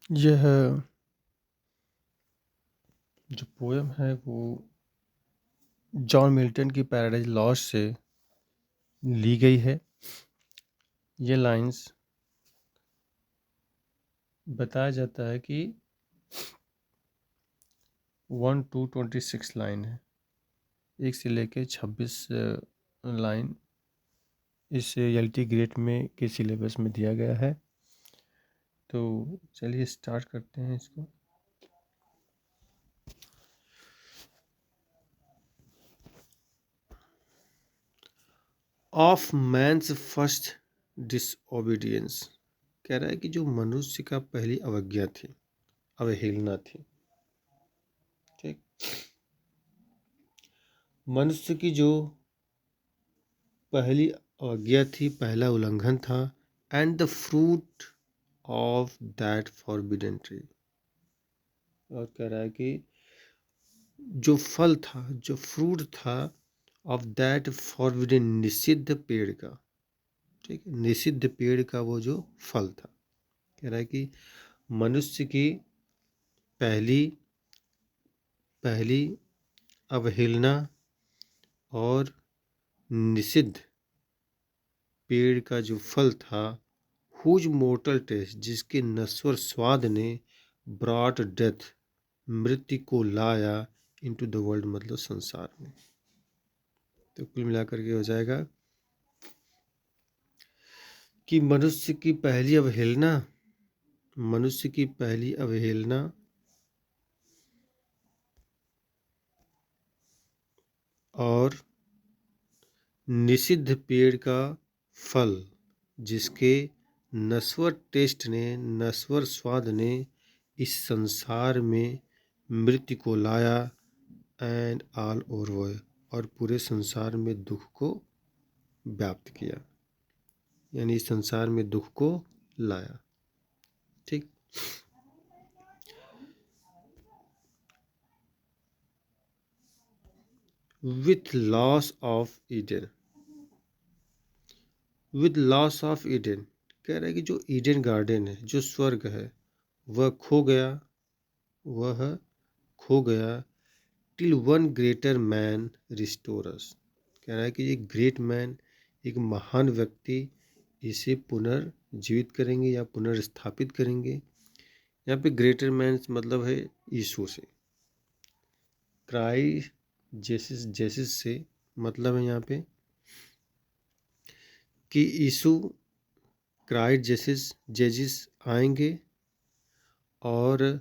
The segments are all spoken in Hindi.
यह जो पोयम है वो जॉन मिल्टन की पैराडाइज लॉस्ट से ली गई है। ये लाइंस बताया जाता है कि 1 to 26 लाइन है, 1 से लेके 26 लाइन इस एलटी ग्रेड में के सिलेबस में दिया गया है। तो चलिए स्टार्ट करते हैं इसको। ऑफ मैंस फर्स्ट डिसओबीडियंस, कह रहा है कि जो मनुष्य का पहली अवज्ञा थी, अवहेलना थी। ठीक, मनुष्य की जो पहली अवज्ञा थी, पहला उल्लंघन था। And the fruit of that forbidden tree, और कह रहा है कि जो फल था, जो फ्रूट था ऑफ दैट फॉरबिडन, निषिद्ध पेड़ का, ठीक है, निषिद्ध पेड़ का वो जो फल था। कह रहा है कि मनुष्य की पहली पहली अवहेलना और निषिद्ध पेड़ का जो फल था, हुज मोर्टल टेस्ट, जिसके नश्वर स्वाद ने ब्रॉट डेथ, मृत्यु को लाया, इनटू द वर्ल्ड, मतलब संसार में। तो कुल मिलाकर के हो जाएगा कि मनुष्य की पहली अवहेलना, मनुष्य की पहली अवहेलना और निषिद्ध पेड़ का फल, जिसके नश्वर टेस्ट ने, नश्वर स्वाद ने इस संसार में मृत्यु को लाया, एंड ऑल ओवर, और पूरे संसार में दुख को व्याप्त किया, यानी इस संसार में दुख को लाया। ठीक, with loss of Eden, with loss of Eden, कह रहा है कि जो ईडन गार्डन है, जो स्वर्ग है, वह खो गया, वह खो गया। टिल वन ग्रेटर मैन रिस्टोरस, कह रहा है कि एक ग्रेट मैन, एक महान व्यक्ति इसे पुनर्जीवित करेंगे या पुनर्स्थापित करेंगे। यहाँ पे ग्रेटर मैन मतलब है यीशु से, क्राइस्ट जेसिस, जेसिस से मतलब है यहाँ पे कि यीशु क्राइस्ट जेसिस, जेजिस आएंगे और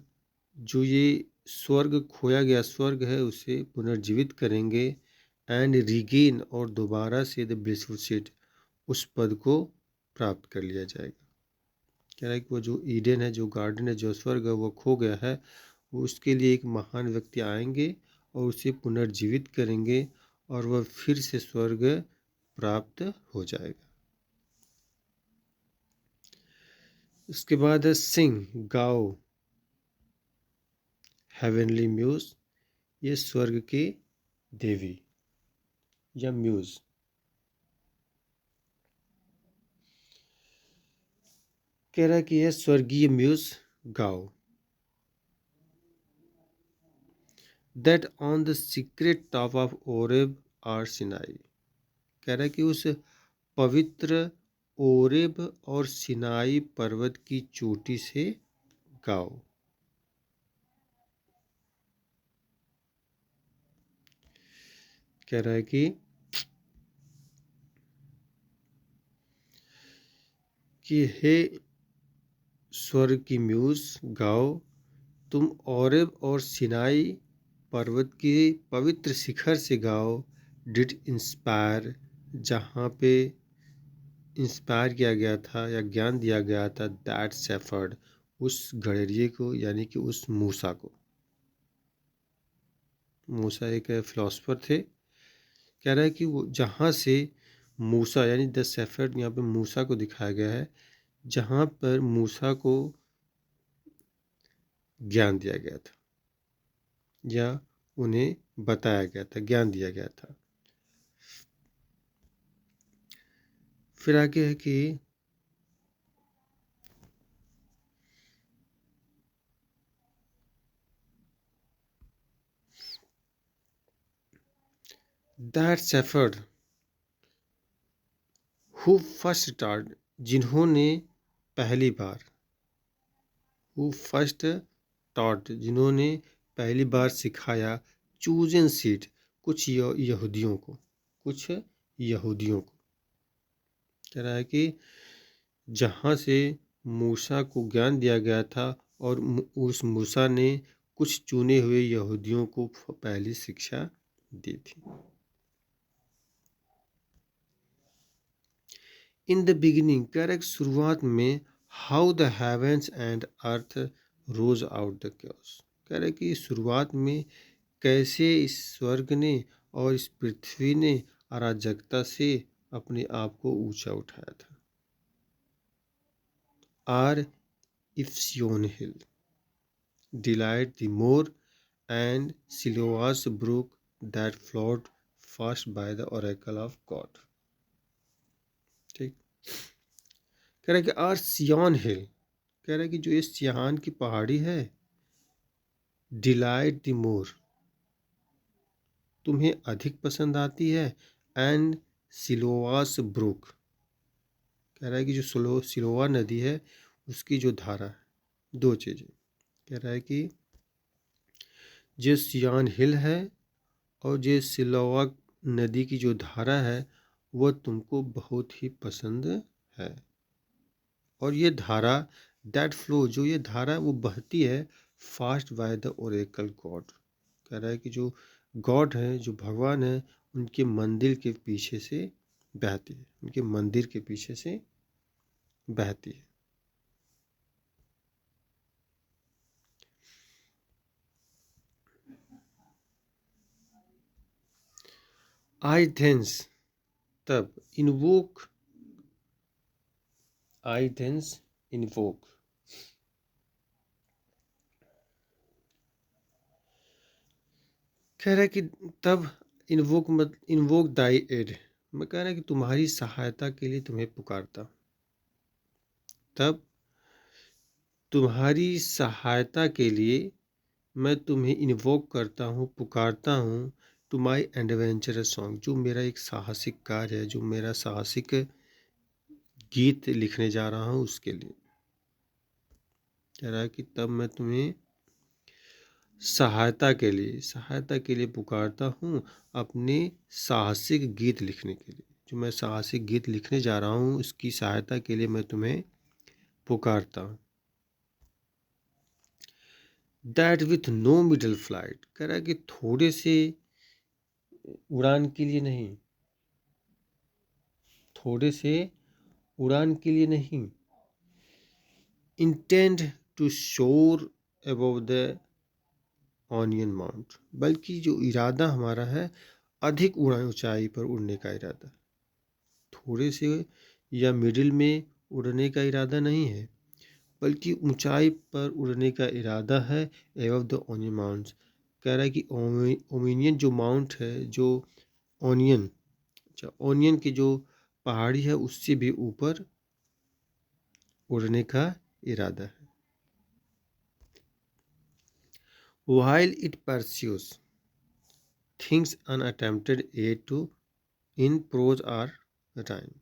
जो ये स्वर्ग, खोया गया स्वर्ग है, उसे पुनर्जीवित करेंगे। एंड रिगेन, और दोबारा से द ब्लिसफुल सीट, उस पद को प्राप्त कर लिया जाएगा। कह रहा है कि वो जो ईडन है, जो गार्डन है, जो स्वर्ग है, वो खो गया है, वो उसके लिए एक महान व्यक्ति आएंगे और उसे पुनर्जीवित करेंगे और वह फिर से स्वर्ग प्राप्त हो जाएगा। उसके बाद है सिंह, गाओ, हेवनली म्यूज, ये स्वर्ग की देवी या म्यूज। कह रहा है कि यह स्वर्गीय म्यूज गाओ। That on the secret top of Oreb और सिनाई, कह रहा है कि उस पवित्र ओरेब और सिनाई पर्वत की चोटी से गाओ। कह रहा है कि हे स्वर्ग की म्यूज गाओ, तुम ओरेब और सिनाई पर्वत की पवित्र शिखर से गाओ। डिड इंस्पायर, जहाँ पे इंस्पायर किया गया था या ज्ञान दिया गया था, दैट शेफर्ड, उस गडरिये को, यानी कि उस मूसा को। मूसा एक फिलोसफर थे। कह रहा है कि वो जहाँ से मूसा, यानी द शेफर्ड, यहाँ पे मूसा को दिखाया गया है, जहाँ पर मूसा को ज्ञान दिया गया था या उन्हें बताया गया था, ज्ञान दिया गया था। फिर आगे है कि that shepherd who first start, जिन्होंने पहली बार, हु फर्स्ट टॉट, जिन्होंने पहली बार सिखाया, चूजन सीट, कुछ यहूदियों को, कुछ यहूदियों को। कह रहा है कि जहाँ से मूसा को ज्ञान दिया गया था और उस मूसा ने कुछ चुने हुए यहूदियों को पहली शिक्षा दी थी। इन द बिगिनिंग, कह रहा है शुरुआत में, how the heavens and earth rose out the chaos, कह रहा है कि शुरुआत में कैसे इस स्वर्ग ने और इस पृथ्वी ने अराजकता से अपने आप को ऊंचा उठाया था। Or if Sion hill delight the more and Siloa's brook that flowed fast by the oracle of God. ठीक, कह रहा है कि आर सियोन हिल, कह रहा है कि जो ये सियान की पहाड़ी है, डिलाइट द मोर, तुम्हें अधिक पसंद आती है, एंड सिलोआस ब्रुक, कह रहा है कि जो सिलोआ नदी है उसकी जो धारा है, दो चीज़ें, कह रहा है कि जो सियान हिल है और जो सिलोआ नदी की जो धारा है वह तुमको बहुत ही पसंद है। और ये धारा, दैट फ्लो, जो ये धारा वो बहती है fast by the Oracle God, कह रहा है कि जो गॉड है, जो भगवान है, उनके मंदिर के पीछे से बहती है, उनके मंदिर के पीछे से बहती है। आई थेंस, तब, इन्वोक, आई थेंस इन्वोक, कह रहा है कि तब, इन्वोक दाई एड, मैं कह रहा है कि तुम्हारी सहायता के लिए तुम्हें पुकारता, तब तुम्हारी सहायता के लिए मैं तुम्हें इन्वोक करता हूँ, पुकारता हूँ, टू माई एडवेंचरस सॉन्ग, जो मेरा एक साहसिक कार्य है, जो मेरा साहसिक गीत लिखने जा रहा हूँ उसके लिए। कह रहा है कि तब मैं तुम्हें सहायता के लिए पुकारता हूँ, अपने साहसिक गीत लिखने के लिए, जो मैं साहसिक गीत लिखने जा रहा हूँ उसकी सहायता के लिए मैं तुम्हें पुकारता हूँ। That with no middle flight, कह रहा है कि थोड़े से उड़ान के लिए नहीं, थोड़े से उड़ान के लिए नहीं, इंटेंड टू सोर अबव द ऑनियन माउंट, बल्कि जो इरादा हमारा है अधिक ऊंचाई पर उड़ने का इरादा, थोड़े से या मिडिल में उड़ने का इरादा नहीं है, बल्कि ऊंचाई पर उड़ने का इरादा है, एबव द ऑनियन माउंट्स, कह रहा है कि ओमिनियन जो माउंट है, जो ऑनियन, अच्छा ऑनियन की जो पहाड़ी है उससे भी ऊपर उड़ने का इरादा है। While it pursues things unattempted aid to in prose or rhyme,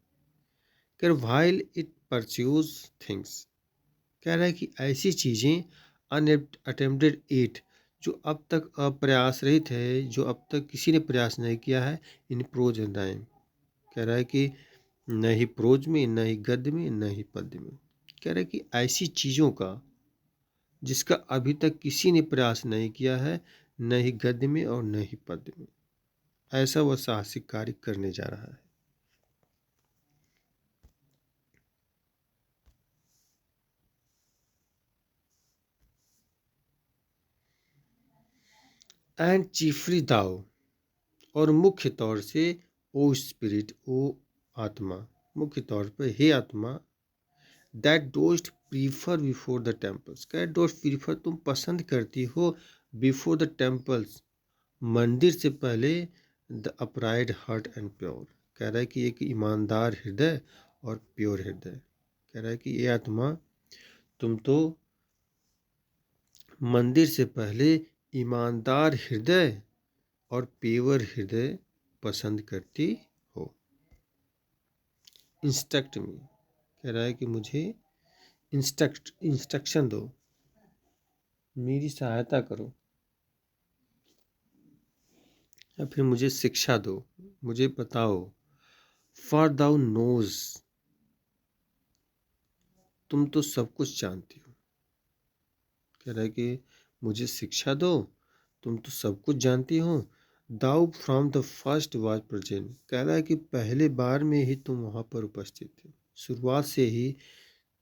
कर while it pursues things, कह रहा है कि ऐसी चीज़ें अनअटेम्प्टेड एट, जो अब तक अप्रयास रहित है, जो अब तक किसी ने प्रयास नहीं किया है, इन प्रोज एंड राइम, कह रहा है कि न ही प्रोज में, न ही गद्य में, न ही पद्य में, कह रहा है कि ऐसी चीज़ों का जिसका अभी तक किसी ने प्रयास नहीं किया है, न ही गद्य में और न ही पद्य में, ऐसा वह साहसिक कार्य करने जा रहा है। एंड चीफली दाओ, और मुख्य तौर से, ओ स्पिरिट, ओ आत्मा, मुख्य तौर पर हे आत्मा, that डोस्ट prefer before the temples, क्या डोस्ट प्रीफर, तुम पसंद करती हो, बिफोर द टेम्पल्स, मंदिर से पहले, द अपराइड हार्ट एंड प्योर, कह रहा है कि एक ईमानदार हृदय और प्योर हृदय, कह रहा है कि ये आत्मा, तुम तो मंदिर से पहले ईमानदार हृदय और पेवर हृदय पसंद करती हो। इंस्ट्रक्ट मी, कह रहा है कि मुझे इंस्ट्रक्शन दो, मेरी सहायता करो, या फिर मुझे शिक्षा दो, मुझे बताओ। फॉर दाउ नोज, तुम तो सब कुछ जानती हो। कह रहा है कि मुझे शिक्षा दो, तुम तो सब कुछ जानती हो। Thou from the first was present, कह रहा है कि पहले बार में ही तुम वहां पर उपस्थित थे, शुरुआत से ही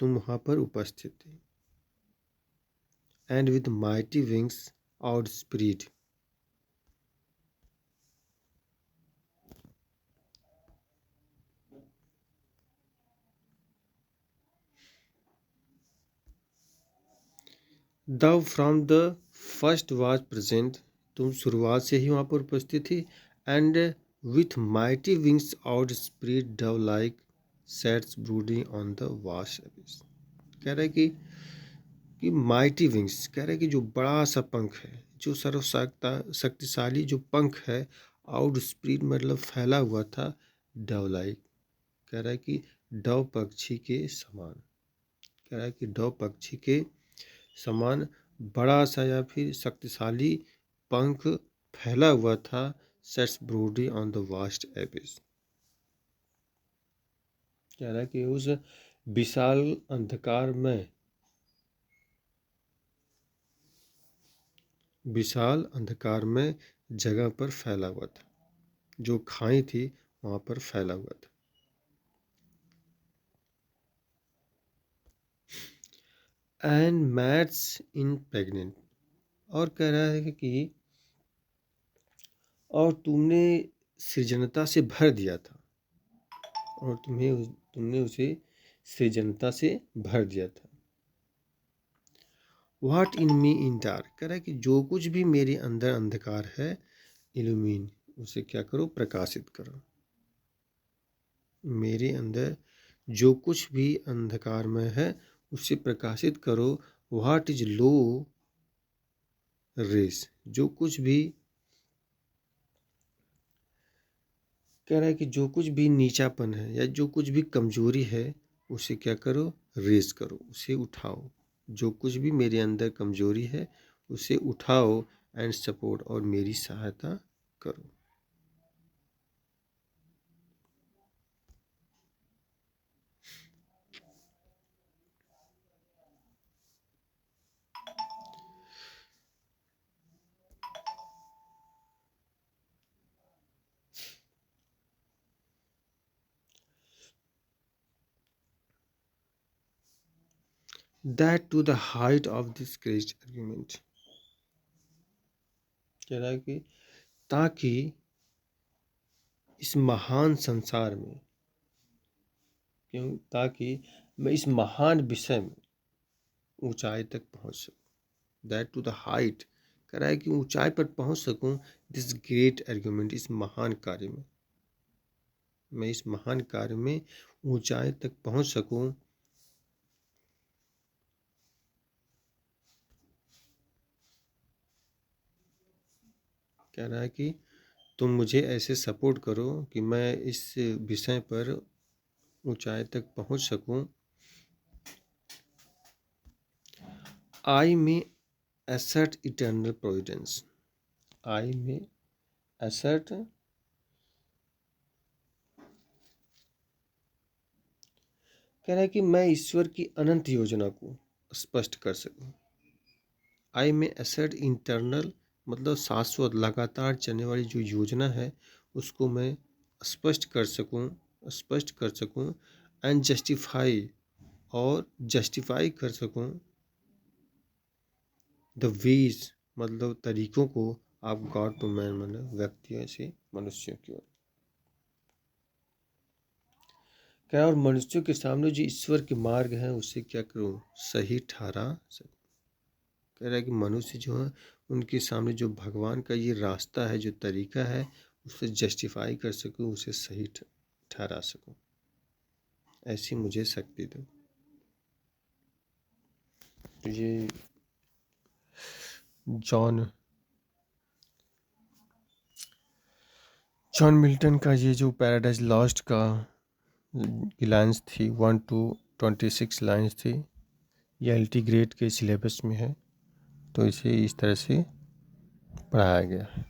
तुम वहां पर उपस्थित थे। And with mighty wings outspread, thou from the first was present, तुम शुरुआत से ही वहां पर उपस्थित थी। And with mighty wings outspread dove like sat'st brooding on the vast abyss, कह रहा है कि माइटी विंग्स, कह रहा है कि जो बड़ा सा पंख है, जो शक्तिशाली जो पंख है, आउट स्प्रीड मतलब फैला हुआ था, डव लाइक, कह रहा है कि डव पक्षी के समान, कह रहा है कि डव पक्षी के समान बड़ा सा या फिर शक्तिशाली पंख फैला हुआ था, sat'st brooding on the vast abyss, कह रहा है कि उस विशाल अंधकार में, विशाल अंधकार में जगह पर फैला हुआ था, जो खाई थी वहां पर फैला हुआ था। एंड मैट्स इन प्रेग्नेंट, और कह रहा है कि और तुमने सृजनता से भर दिया था, और तुमने उसे सृजनता से भर दिया था। What in me in dark, कह रहा है कि जो कुछ भी मेरे अंदर अंधकार है, इल्यूमिन, उसे क्या करो, प्रकाशित करो। मेरे अंदर जो कुछ भी अंधकार में है उसे प्रकाशित करो। व्हाट इज लो रेस, जो कुछ भी, कह रहा है कि जो कुछ भी नीचापन है या जो कुछ भी कमजोरी है, उसे क्या करो, रेस करो, उसे उठाओ। जो कुछ भी मेरे अंदर कमजोरी है उसे उठाओ, एंड सपोर्ट, और मेरी सहायता करो। That to the height of this great argument, कह रहा है कि ताकि इस महान संसार में, क्यों, ताकि मैं इस महान विषय में ऊंचाई तक पहुंच सकूं। दैट टू द हाइट, कह रहा है कि ऊंचाई पर पहुंच सकूं, दिस ग्रेट आर्ग्यूमेंट, इस महान कार्य में, मैं इस महान कार्य में ऊंचाई तक पहुंच सकूं। कह रहा है कि तुम मुझे ऐसे सपोर्ट करो कि मैं इस विषय पर ऊंचाई तक पहुंच सकूं। आई में assert eternal providence, आई में assert, कह रहा है कि मैं ईश्वर की अनंत योजना को स्पष्ट कर सकूं। आई में assert इंटरनल मतलब शाश्वत लगातार चलने वाली जो योजना है उसको मैं स्पष्ट कर सकूं। एंड जस्टिफाई, और जस्टिफाई कर सकूं, द वेज मतलब तरीकों को, आप गॉड टू मैन मतलब व्यक्तियों से मनुष्यों की ओर, क्या, और मनुष्यों के सामने जो ईश्वर के मार्ग है उसे क्या करूं, सही ठहरा सकूं। कह रहा है कि मनुष्य जो है उनके सामने जो भगवान का ये रास्ता है, जो तरीका है, उसे जस्टिफाई कर सकूं, उसे सही ठहरा सकूं, ऐसी मुझे शक्ति दो। तो ये जॉन जॉन मिल्टन का ये जो पैराडाइज लॉस्ट का की लाइन्स थी 1 to 26 लाइन्स थी, ये एल टी ग्रेड के सिलेबस में है, तो इसे इस तरह से पढ़ाया गया है।